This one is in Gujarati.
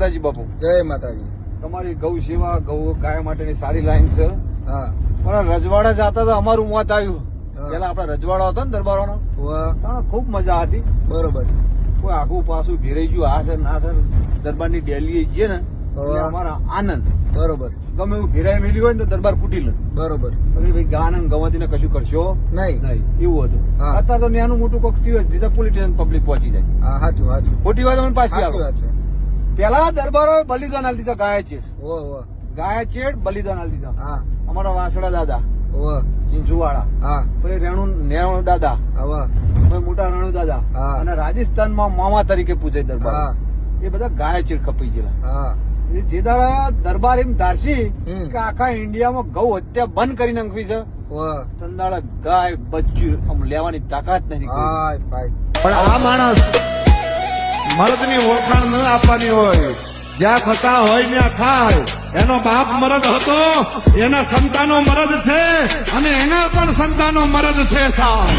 માતાજી બાપુ, જય માતાજી. તમારી ગૌ સેવા, ગૌ ગાય માટેની સારી લાઈન છે. હા, પણ રજવાડા જતા તો અમારું મોત આવ્યું. પેલા આપડા રજવાડો હતો ને દરબારોનો, ખૂબ મજા હતી. બરોબર. કોઈ આખું પાછું ઘેરાઈ ગયું. આ છે ના છે, દરબારની ડેલી જઈએ ને અમારા આનંદ. બરોબર. ગમે એવું ઘેરાઈ મેળ્યું હોય ને તો દરબાર કૂટી લે. બરોબર. પછી ભાઈ ગાન ગવતી ને કશું કરશો નહીં, એવું હતું. અત્યારે તો નાનું મોટું કોક થયું સીધા પોલીસ સ્ટેશન પબ્લિક પહોંચી જાય. હા, સાચું સાચું. ખોટી વાત મને પાછી આવે. વાત છે. પેલા દરબારો બલિદાન આલી દીધા. ગાય છે, ઓ ગાય ચેડ બલિદાન આલી દીધા. હા, અમારા વાસડા દાદા, ઓ ચીંચુવાળા, હા, પછી નેણુ દાદા, આવા, પછી મોટા રણુ દાદા, હા. અને રાજસ્થાનમાં મામા તરીકે પૂજાય દરબાર. હા, એ બધા ગાય ચેડ ખપાઈ ગયેલા. હા. જે દાડા દરબાર એમ ધારસી કે આખા ઇન્ડિયામાં ગૌ હત્યા બંધ કરી નાખવી છે, ચંદાળા ગાય બચ્ચું આમ લેવાની તાકાત નથી. હા ભાઈ. પણ આ માણસ મરદની ઓળખાણ ન આપવાની હોય, જ્યાં થતા હોય ત્યાં થાય. એનો બાપ મરદ હતો, એના સંતાનો મરદ છે, અને એના પણ સંતાનો મરદ છે સાહેબ.